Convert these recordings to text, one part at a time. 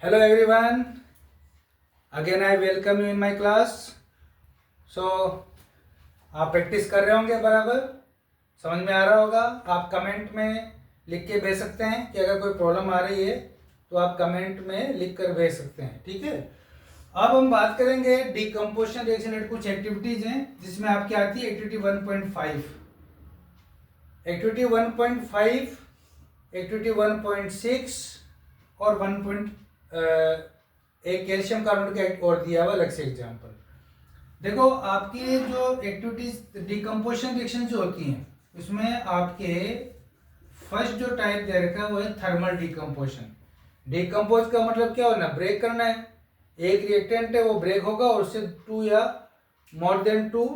Hello everyone, again I welcome you in my class. So आप practice कर रहे होंगे बराबर, समझ में आ रहा होगा। आप कमेंट में लिख के भेज सकते हैं कि अगर कोई प्रॉब्लम आ रही है तो आप कमेंट में लिख कर भेज सकते हैं, ठीक है। अब हम बात करेंगे डिकम्पोजिशन रिएक्शन रिलेटेड कुछ एक्टिविटीज हैं जिसमें आपकी आती है एक्टिविटी 1.5, एक्टिविटी 1.5, एक्टिविटी 1.6 और 1. एक कैल्शियम कार्बोनेट का और दिया हुआ अलग से एग्जांपल। देखो आपकी जो एक्टिविटीज डिकम्पोजिशन रिएक्शन जो होती हैं उसमें आपके फर्स्ट जो टाइप दे रखा है वो है थर्मल डिकम्पोजिशन। डिकम्पोज का मतलब क्या होना, ब्रेक करना है। एक रिएक्टेंट है वो ब्रेक होगा और उससे 2 या मोर देन 2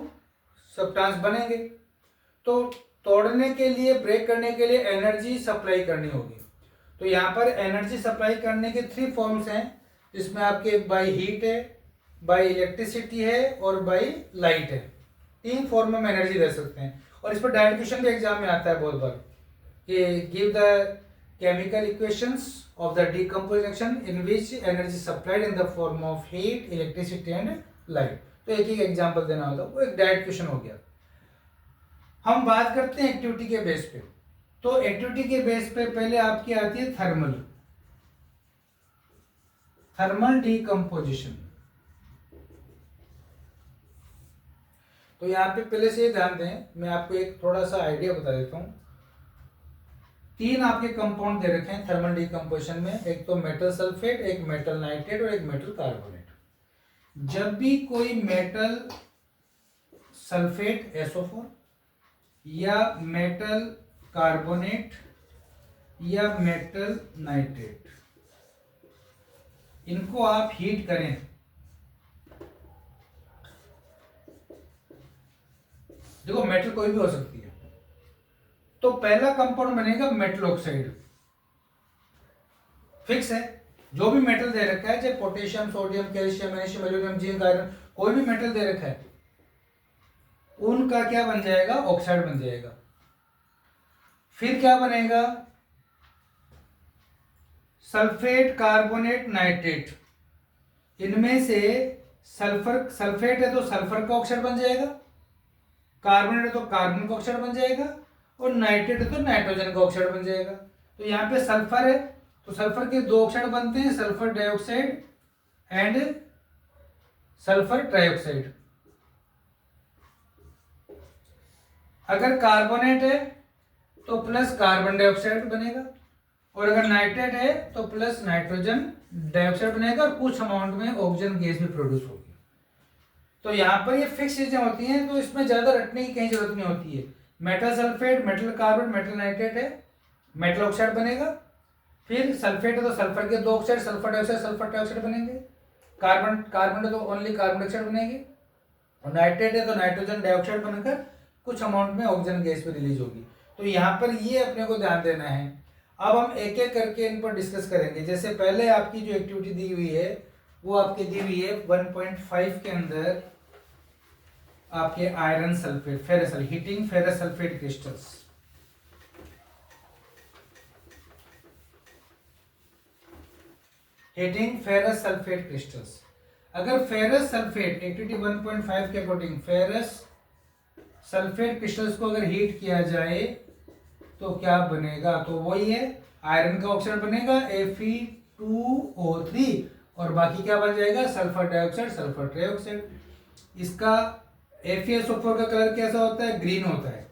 सब्सटेंस बनेंगे। तो तोड़ने के लिए, ब्रेक करने के लिए एनर्जी सप्लाई करनी होगी। तो यहाँ पर एनर्जी सप्लाई करने के 3 फॉर्म्स हैं जिसमें आपके बाय हीट है, बाय इलेक्ट्रिसिटी है और बाय लाइट है। 3 फॉर्म में हम एनर्जी दे सकते हैं और इस पर डायरेक्ट क्वेश्चन भी एग्जाम में आता है बहुत बार कि give the chemical equations of the decompose reaction in which energy supplied in the form of heat, electricity and light. तो एक एक एग्जाम्पल देना होगा, वो एक डायरेक्ट क्वेश्चन हो गया। हम बात करते हैं एक्टिविटी के बेस पे। तो एक्टिविटी के बेस पे पहले आपकी आती है थर्मल डिकम्पोजिशन। तो यहाँ पे पहले से ध्यान दें, मैं आपको एक थोड़ा सा आइडिया बता देता हूँ। 3 आपके कंपाउंड दे रखे हैं थर्मल डिकम्पोजिशन में, एक तो मेटल सल्फेट, एक मेटल नाइट्रेट और एक मेटल कार्बोनेट। जब भी कोई मेटल सल्फेट SO4 या मेटल कार्बोनेट या मेटल नाइट्रेट, इनको आप हीट करें, देखो मेटल कोई भी हो सकती है, तो पहला कंपाउंड बनेगा मेटल ऑक्साइड। फिक्स है, जो भी मेटल दे रखा है, चाहे potassium, sodium, calcium, magnesium, aluminium, zinc, iron, कोई भी मेटल दे रखा है, उनका क्या बन जाएगा, ऑक्साइड बन जाएगा। फिर क्या बनेगा, सल्फेट, कार्बोनेट, नाइट्रेट। इनमें से सल्फर, सल्फेट है तो सल्फर का ऑक्साइड बन जाएगा, कार्बोनेट है तो कार्बन का ऑक्साइड बन जाएगा और नाइट्रेट है तो नाइट्रोजन का ऑक्साइड बन जाएगा। तो यहाँ पे सल्फर है तो सल्फर के 2 ऑक्साइड बनते हैं, sulphur dioxide and sulphur trioxide. अगर कार्बोनेट है तो प्लस कार्बन डाइऑक्साइड बनेगा और अगर नाइट्रेट है तो प्लस नाइट्रोजन डाइऑक्साइड बनेगा और कुछ अमाउंट में ऑक्सीजन गैस भी प्रोड्यूस होगी। तो यहाँ पर ये फिक्स चीजें होती हैं, तो इसमें ज्यादा रटने की कहीं जरूरत नहीं होती है। Metal sulphate, metal carbon, metal nitrate है, मेटल ऑक्साइड बनेगा। फिर सल्फेट है तो सल्फर के 2 oxide, sulphur dioxide, sulphur trioxide बनेंगे। कार्बन है तो ओनली कार्बन डाइऑक्साइड बनेगी और नाइट्रेट है तो नाइट्रोजन डाइऑक्साइड बनकर कुछ अमाउंट में ऑक्सीजन गैस भी रिलीज होगी। तो यहाँ पर ये अपने को ध्यान देना है। अब हम एक एक करके इन पर डिस्कस करेंगे। जैसे पहले आपकी जो एक्टिविटी दी हुई है वो आपकी दी हुई है 1.5 के अंदर आपके iron sulphate, ferrous, heating ferrous sulphate crystals. Heating ferrous sulphate crystals. अगर फेरस सल्फेट एक्टिविटी 1.5 के अकॉर्डिंग फेरस सल्फेट क्रिस्टल्स को अगर हीट किया जाए तो क्या बनेगा, तो वही है आयरन का ऑक्साइड बनेगा Fe2O3 और बाकी क्या बन जाएगा, सल्फर डाइऑक्साइड, सल्फर ट्राइऑक्साइड। इसका FeSO4 का कलर कैसा होता है, ग्रीन होता है।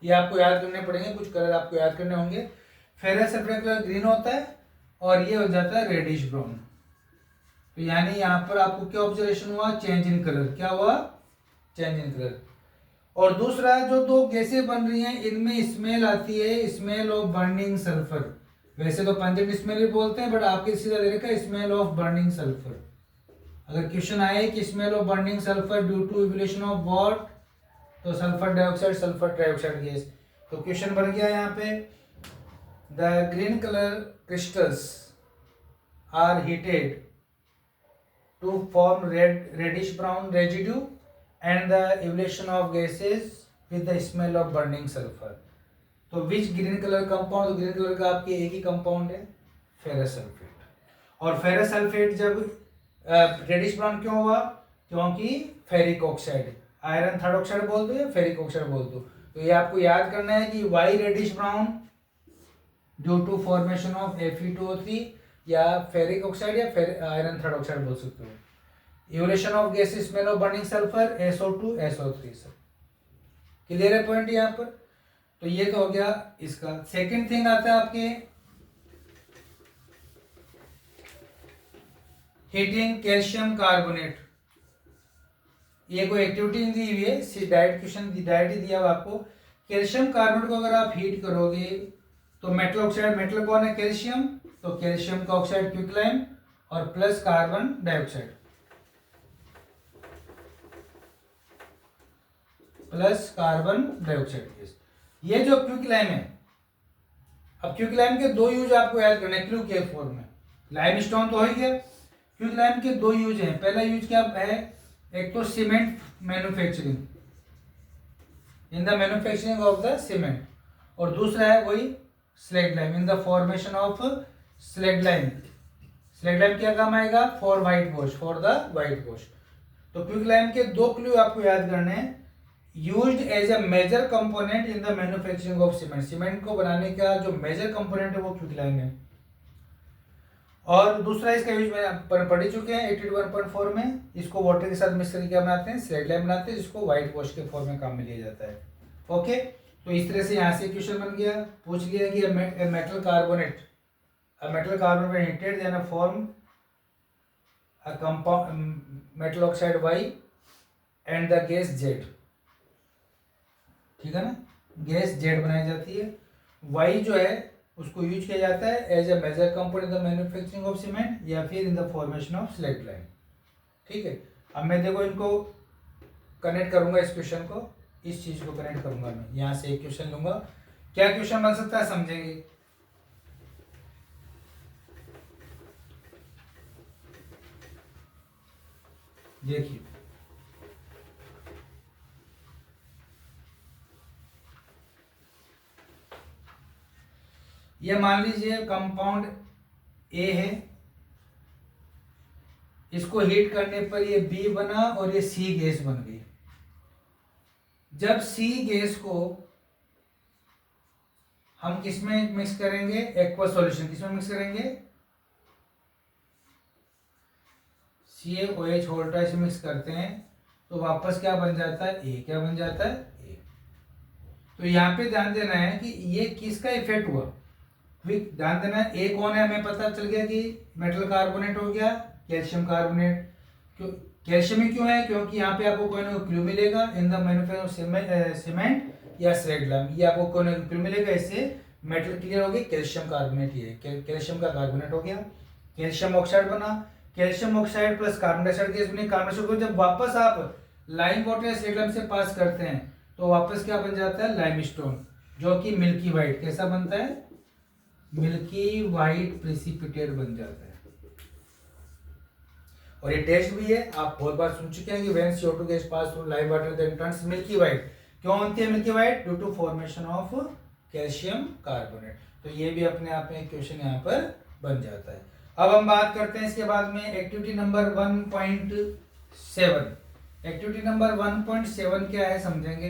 ये आपको याद करने पड़ेंगे, कुछ कलर आपको याद करने होंगे। फेरस सल्फेट का कलर ग्रीन होता है और ये हो जाता है रेडिश ब्राउन। तो यानी यहाँ पर आपको क्या ऑब्जर्वेशन हुआ, चेंज इन कलर। क्या हुआ, चेंज इन कलर। और दूसरा जो 2 गैसें बन रही हैं इनमें स्मेल आती है, स्मेल ऑफ बर्निंग सल्फर। वैसे तो पंजेंट स्मेल भी बोलते हैं बट आपके सीधा दे रखा है स्मेल ऑफ बर्निंग सल्फर। अगर क्वेश्चन आए कि smell of burning sulphur due to evolution of what, तो sulphur dioxide, sulphur trioxide gas. तो क्वेश्चन बन गया यहाँ पे, the green colour crystals are heated to form reddish brown residue and the evolution of gases with the smell of burning sulfur। तो विच green colour compound, green colour का आपके एक ही compound है फेरस सल्फेट। और फेरस सल्फेट जब reddish brown क्यों हुआ, क्योंकि ferric oxide, iron third oxide बोल दो या फेरिक ऑक्साइड बोल दो। तो ये आपको याद करना है कि why reddish brown due to formation of Fe2O3 या फेरिक ऑक्साइड या आयरन थर्ड ऑक्साइड बोल सकते हो। Evolution of gases smell of burning sulphur SO2 SO3 सब क्लियर है पॉइंट यहाँ पर। तो ये तो हो गया इसका। सेकंड थिंग आता है आपके हीटिंग कैल्शियम कार्बोनेट। ये कोई एक्टिविटी दी हुई है, डायरेक्ट क्वेश्चन डायरेक्ट ही दिया हुआ आपको। कैल्शियम कार्बोनेट को अगर आप हीट करोगे तो मेटल ऑक्साइड, मेटल कौन है कैल्शियम, तो कैल्शियम का ऑक्साइड क्विकलाइम और plus carbon dioxide, plus carbon dioxide gas. ये जो क्विकलाइम है, अब क्विकलाइम के दो यूज आपको याद करना है क्यू के फॉर्म में। लाइमस्टोन तो हो ही गया, क्विकलाइम के दो यूज हैं। पहला यूज क्या है, एक तो cement manufacturing, in the manufacturing of the cement, और दूसरा है वही slag lime, in the formation of slag lime. Slag lime क्या काम आएगा, for white wash, for the white wash. तो क्विकलाइम के दो क्लू आपको याद करने हैं। Used as a major component in the manufacturing of cement, cement को बनाने का जो मेजर कंपोनेंट है वो क्विकलाइम है। और दूसरा इसका यूज में पढ़ चुके हैं 81.4 में, इसको वाटर के साथ मिक्स करके क्या बनाते हैं, स्लैग लाइम बनाते हैं, जिसको व्हाइट वॉश के फॉर्म में काम में लिया जाता है। ओके, तो इस तरह से यहाँ से क्वेश्चन बन गया, पूछ लिया कि metal carbonate, metal carbonate heated then form a compound metal oxide Y and the gas Z. ठीक है ना, गैस जेड बनाई जाती है। वाई जो है उसको यूज किया जाता है as a major component in the manufacturing of cement या फिर in the formation of slag lime. ठीक है, अब मैं देखो इनको कनेक्ट करूंगा, इस क्वेश्चन को, इस चीज को कनेक्ट करूंगा। मैं यहां से एक क्वेश्चन लूंगा, क्या क्वेश्चन बन सकता है समझेंगे। देखिए, ये मान लीजिए कंपाउंड ए है, इसको हीट करने पर ये बी बना और ये सी गैस बन गई। जब सी गैस को हम किसमें मिक्स करेंगे, एक्वा सॉल्यूशन, किसमें मिक्स करेंगे, CaOH वोल्टा से मिक्स करते हैं तो वापस क्या बन जाता है, ए, क्या बन जाता है, ए। तो यहाँ पे ध्यान देना है कि ये किसका इफेक्ट हुआ, ध्यान देना है। ए कौन है, हमें पता चल गया कि मेटल कार्बोनेट हो गया, कैल्शियम कार्बोनेट। क्यों कैल्शियम ही क्यों है, क्योंकि यहाँ पे आपको कोई ना कोई क्लू मिलेगा इन द मैन्युफैक्चरिंग सीमेंट या स्लैग लाइम, ये आपको कोई ना कोई क्लू मिलेगा। इससे मेटल क्लियर हो गया, कैल्शियम कार्बोनेट, ये कैल्शियम का कार्बोनेट हो गया, कैल्शियम ऑक्साइड बना, calcium oxide plus carbon dioxide gas बनी। कार्बन डाइऑक्साइड को जब वापस आप लाइम वाटर या स्लैग लाइम से पास करते हैं तो वापस क्या बन जाता है, लाइमस्टोन, जो कि मिल्की व्हाइट कैसा बनता है, मिल्की व्हाइट प्रेसिपिटेट बन जाता है। और ये टेस्ट भी है, आप बहुत बार सुन चुके हैं कि when CO2 gas pass through lime water then turns milky white. क्यों बनती है milky white, due to formation of calcium carbonate. तो ये भी अपने आप में एक क्वेश्चन यहाँ पर बन जाता है। अब हम बात करते हैं इसके बाद में एक्टिविटी नंबर 1.7। एक्टिविटी नंबर 1.7 क्या है समझेंगे।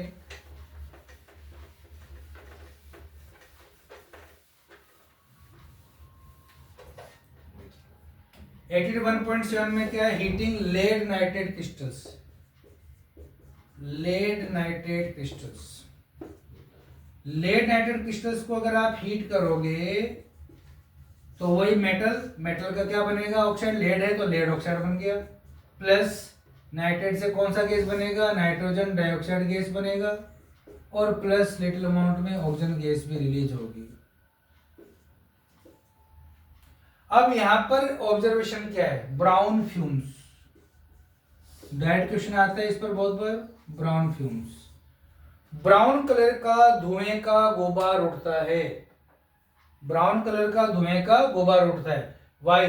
एक्टिविटी 1.7 में क्या है, heating lead nitrate crystals, lead nitrate crystals. Lead nitrate crystals को अगर आप हीट करोगे तो वही मेटल का क्या बनेगा, ऑक्साइड, लेड है तो लेड ऑक्साइड बन गया, प्लस नाइट्रेट से कौन सा गैस बनेगा, नाइट्रोजन डाइऑक्साइड गैस बनेगा, और प्लस लिटिल अमाउंट में ऑक्सीजन गैस भी रिलीज होगी। अब यहां पर ऑब्जर्वेशन क्या है, ब्राउन फ्यूम्स। डायरेक्ट क्वेश्चन आता है इस पर बहुत बार, ब्राउन फ्यूम्स। ब्राउन कलर का धुएं का गुबार उठता है, ब्राउन कलर का धुएं का गुबार उठता है। Why,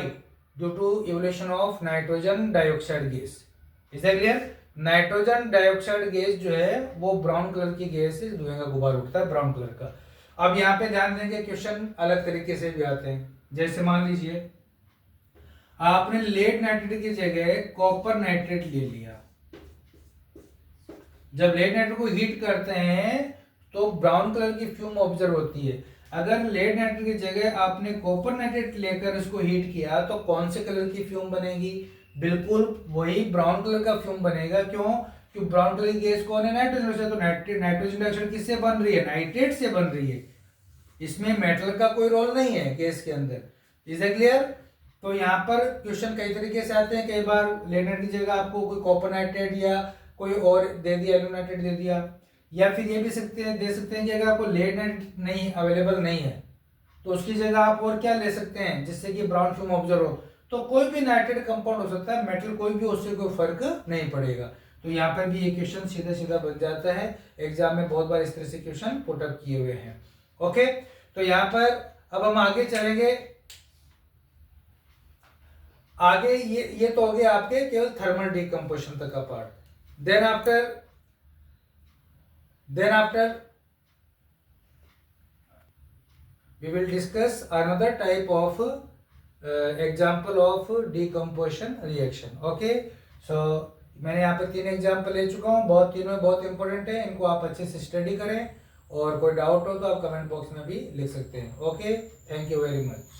due to evolution of nitrogen dioxide gas. Is that clear, nitrogen dioxide gas जो है वो ब्राउन कलर की गैस से धुएं का गुबार उठता है, ब्राउन कलर का। अब यहाँ पे ध्यान देंगे क्वेश्चन अलग तरीके से भी आते हैं। जैसे मान लीजिए आपने लेड नाइट्रेट की जगह कॉपर नाइट्रेट ले लिया। जब लेड नाइट्रेट को हीट करते हैं तो ब्राउन कलर की फ्यूम ऑब्जर्व होती है। अगर लेड नाइट्रेट की जगह आपने कॉपर नाइट्रेट लेकर इसको हीट किया तो कौन से कलर की फ्यूम बनेगी? बिल्कुल वही ब्राउन कलर का फ्यूम बनेगा। क्यों? क्योंकि ब्राउन कलर की गैस कौन है? नाइट्रोजन गैस है। तो नाइट्रोजन डाइऑक्साइड किससे बन रही है? नाइट्रेट से बन रही है। इसमें मेटल का कोई रोल नहीं है गैस के अंदर। Is it clear? तो यहाँ पर क्वेश्चन कई तरीके से आते हैं। कई बार लेड नाइट्रेट की जगह आपको कोई कॉपर नाइट्रेट या कोई और दे दिया, एल्यूमिनियम नाइट्रेट दे दिया, या फिर ये भी दे सकते हैं कि अगर आपको लेड नाइट्रेट नहीं अवेलेबल नहीं है तो उसकी जगह आप और क्या ले सकते हैं जिससे कि ब्राउन फ्यूम ऑब्जर्व हो। तो कोई भी नाइट्रेट कंपाउंड हो सकता है, मेटल कोई भी, उससे कोई फर्क नहीं पड़ेगा। तो यहाँ पर भी ये क्वेश्चन सीधा सीधा बन जाता है। एग्जाम में बहुत बार इस तरह से क्वेश्चन पुट अप किए हुए हैं। ओके, तो यहाँ पर अब हम आगे चलेंगे। आगे ये तो हो गया आपके केवल थर्मल डिकम्पोजिशन तक का part. Then after we will discuss another type of example of decomposition reaction. Okay, so मैंने यहाँ पे 3 एग्जाम्पल ले चुका हूँ। तीनों बहुत इंपॉर्टेंट है, इनको आप अच्छे से स्टडी करें और कोई डाउट हो तो आप कमेंट बॉक्स में भी लिख सकते हैं। Okay, thank you very much.